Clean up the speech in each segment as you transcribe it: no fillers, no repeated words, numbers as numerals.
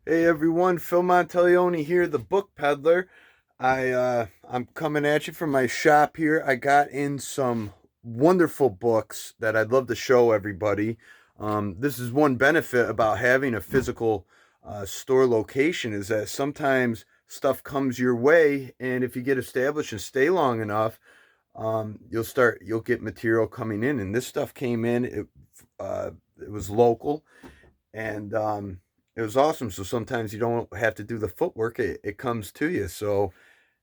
Hey everyone, Phil Monteleone here, the book peddler. I'm coming at you from my shop here. I got in some wonderful books that I'd love to show everybody. This is one benefit about having a physical store location is that sometimes stuff comes your way, and if you get established and stay long enough, you'll get material coming in. And this stuff came in. It was local and it was awesome. So sometimes you don't have to do the footwork; it comes to you. So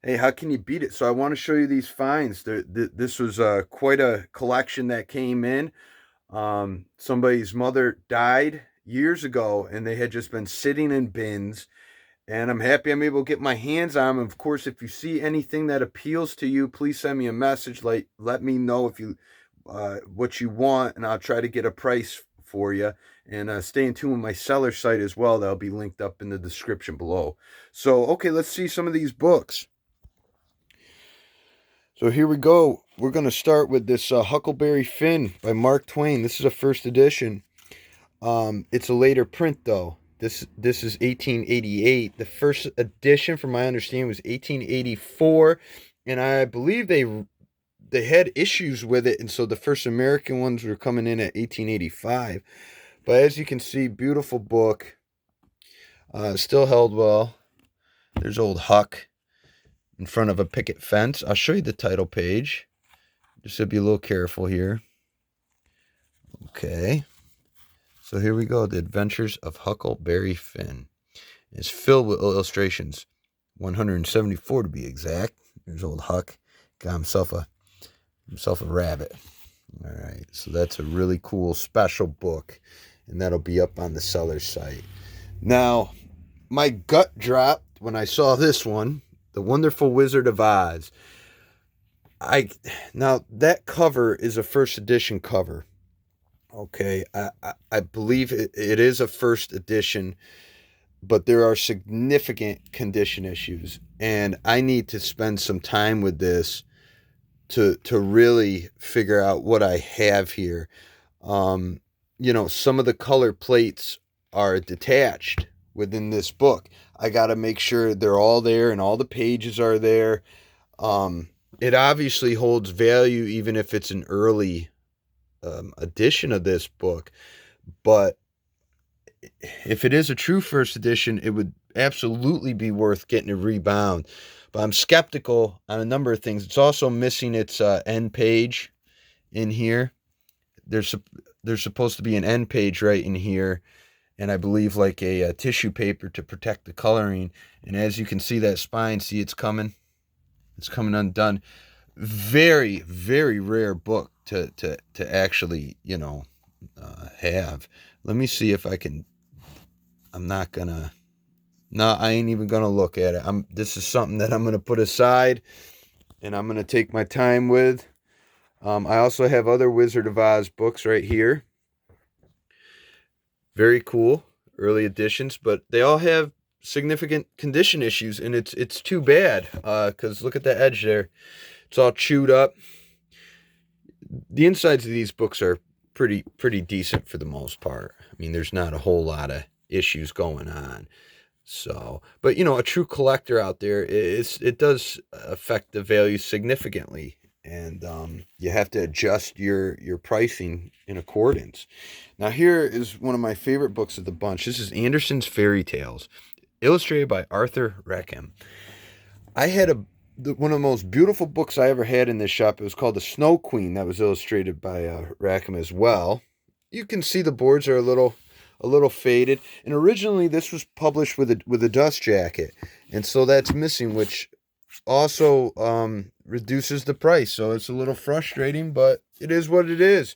hey, how can you beat it? So I want to show you these finds. This was quite a collection that came in. Somebody's mother died years ago, and they had just been sitting in bins. And I'm happy I'm able to get my hands on them. Of course, if you see anything that appeals to you, please send me a message. Like, let me know if you what you want, and I'll try to get a price for you. And stay in tune with my seller site as well. That'll be linked up in the description below. So, okay, let's see some of these books. So here we go. We're going to start with this Huckleberry Finn by Mark Twain. This is a first edition. It's a later print though. This is 1888. The first edition, from my understanding, was 1884, and I believe they had issues with it, and so the first American ones were coming in at 1885. But as you can see, beautiful book. Still held well. There's old Huck in front of a picket fence. I'll show you the title page. Just to be a little careful here. Okay. So here we go. The Adventures of Huckleberry Finn. It's filled with illustrations. 174 to be exact. There's old Huck. Got himself a rabbit. All right. So that's a really cool special book. And that'll be up on the seller's site. Now, my gut dropped when I saw this one, The Wonderful Wizard of Oz. Now that cover is a first edition cover. Okay, I believe it is a first edition, but there are significant condition issues, and I need to spend some time with this to really figure out what I have here. Some of the color plates are detached within this book. I got to make sure they're all there and all the pages are there. It obviously holds value even if it's an early edition of this book, but if it is a true first edition, it would absolutely be worth getting a rebound. But I'm skeptical on a number of things. It's also missing its end page in here. There's supposed to be an end page right in here, and I believe like a tissue paper to protect the coloring. And as you can see, that spine, see, it's coming undone. Very, very rare book to actually have. Let me see if I can. I'm not gonna. No, I ain't even gonna look at it. This is something that I'm gonna put aside, and I'm gonna take my time with. I also have other Wizard of Oz books right here. Very cool, early editions, but they all have significant condition issues, and it's too bad. Because look at the edge there; it's all chewed up. The insides of these books are pretty decent for the most part. I mean, there's not a whole lot of issues going on. So, but a true collector out there, it does affect the value significantly, and you have to adjust your pricing in accordance. Now, here is one of my favorite books of the bunch. This is Andersen's Fairy Tales, illustrated by Arthur Rackham. I had one of the most beautiful books I ever had in this shop. It was called The Snow Queen. That was illustrated by Rackham as well. You can see the boards are a little faded, and originally this was published with a dust jacket, and so that's missing, which also reduces the price. So it's a little frustrating, but it is what it is.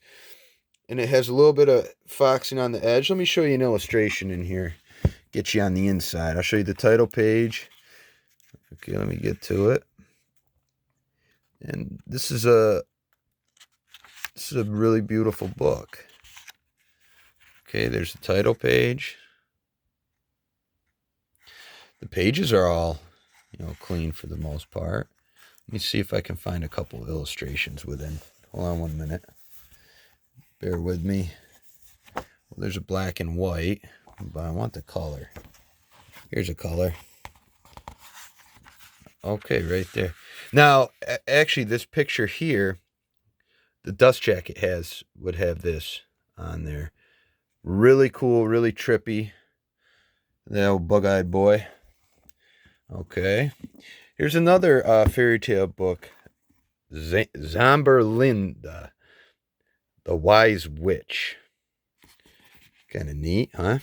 And it has a little bit of foxing on the edge. Let me show you an illustration in here, get you on the inside. I'll show you the title page. Okay, let me get to it. And this is a really beautiful book. Okay, there's the title page. The pages are all, clean for the most part. Let me see if I can find a couple of illustrations within. Hold on 1 minute. Bear with me. Well, there's a black and white, but I want the color. Here's a color. Okay, right there. Now, actually, this picture here, the dust jacket would have this on there. Really cool, really trippy. That old bug-eyed boy. Okay. Here's another fairy tale book. Zamberlinda, the Wise Witch. Kind of neat, huh?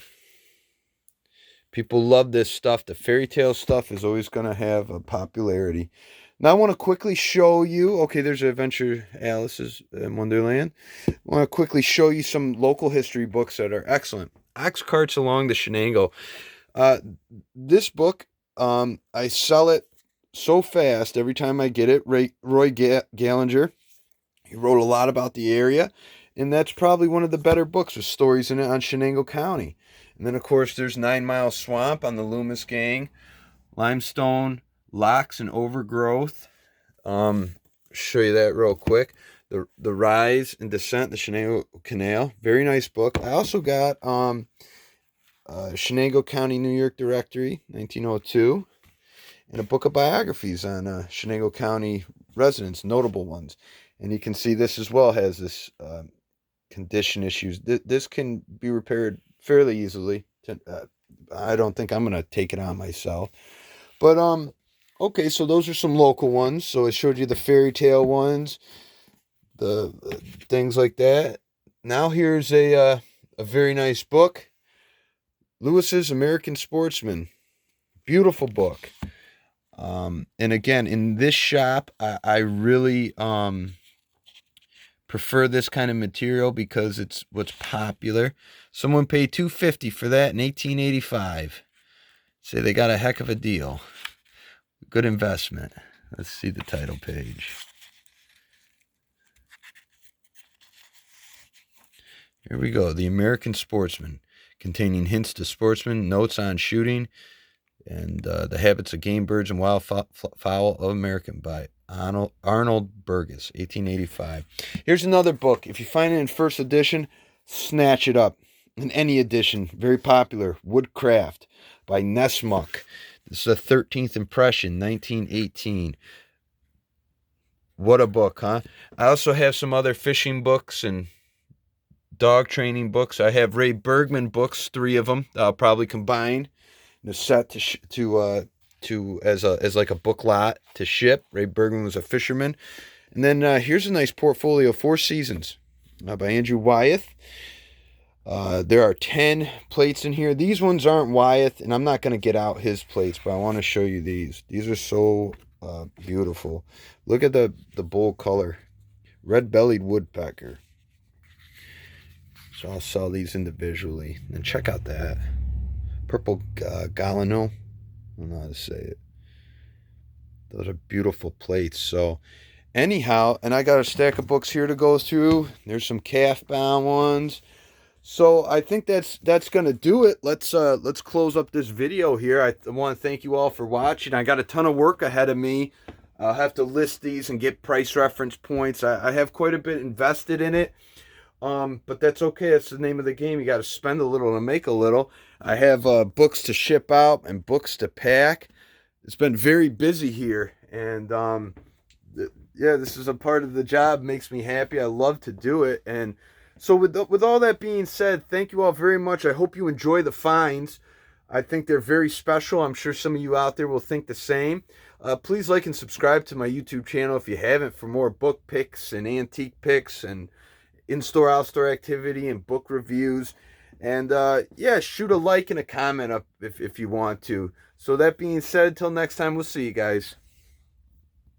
People love this stuff. The fairy tale stuff is always going to have a popularity. Now I want to quickly show you, okay, there's Adventure Alice's in Wonderland. I want to quickly show you some local history books that are excellent. Ox Carts Along the Shenango. This book, I sell it so fast every time I get it. Roy Gallagher, he wrote a lot about the area, and that's probably one of the better books with stories in it on Shenango County. And then, of course, there's 9 Mile Swamp on the Loomis Gang, Limestone, Locks and Overgrowth. Show you that real quick. The Rise and Descent, the Shenango Canal. Very nice book. I also got Shenango County, New York Directory, 1902. And a book of biographies on Shenango County residents, notable ones. And you can see this as well has this condition issues. This can be repaired fairly easily. I don't think I'm going to take it on myself. But, okay, so those are some local ones. So I showed you the fairy tale ones, the things like that. Now here's a very nice book. Lewis's American Sportsman. Beautiful book. And again, in this shop, I really prefer this kind of material because it's what's popular. Someone paid $250 for that in 1885. Say they got a heck of a deal. Good investment. Let's see the title page. Here we go. The American Sportsman, containing hints to sportsmen, notes on shooting, and the habits of game birds and wild fowl of America by Arnold Burgess, 1885. Here's another book. If you find it in first edition, snatch it up. In any edition, very popular, Woodcraft by Nessmuck. This is a 13th impression, 1918. What a book, huh? I also have some other fishing books and dog training books. I have Ray Bergman books, 3 of them. I'll probably combine in a set as like a book lot to ship. Ray Bergman was a fisherman. And then here's a nice portfolio, 4 Seasons by Andrew Wyeth. There are 10 plates in here. These ones aren't Wyeth, and I'm not going to get out his plates, but I want to show you these. These are so beautiful. Look at the bold color. Red-bellied woodpecker. So I'll sell these individually. And check out that. Purple Galliano. I don't know how to say it. Those are beautiful plates. So anyhow, and I got a stack of books here to go through. There's some calf-bound ones. So I think that's going to do it. Let's close up this video here. I want to thank you all for watching. I got a ton of work ahead of me. I'll have to list these and get price reference points. I have quite a bit invested in it. But that's okay. That's the name of the game. You got to spend a little to make a little. I have books to ship out and books to pack. It's been very busy here. And yeah, this is a part of the job. Makes me happy. I love to do it. And so with all that being said, thank you all very much. I hope you enjoy the finds. I think they're very special. I'm sure some of you out there will think the same. Please like and subscribe to my YouTube channel if you haven't for more book picks and antique picks and in-store, out-store activity and book reviews. And yeah, shoot a like and a comment up if you want to. So that being said, till next time, we'll see you guys.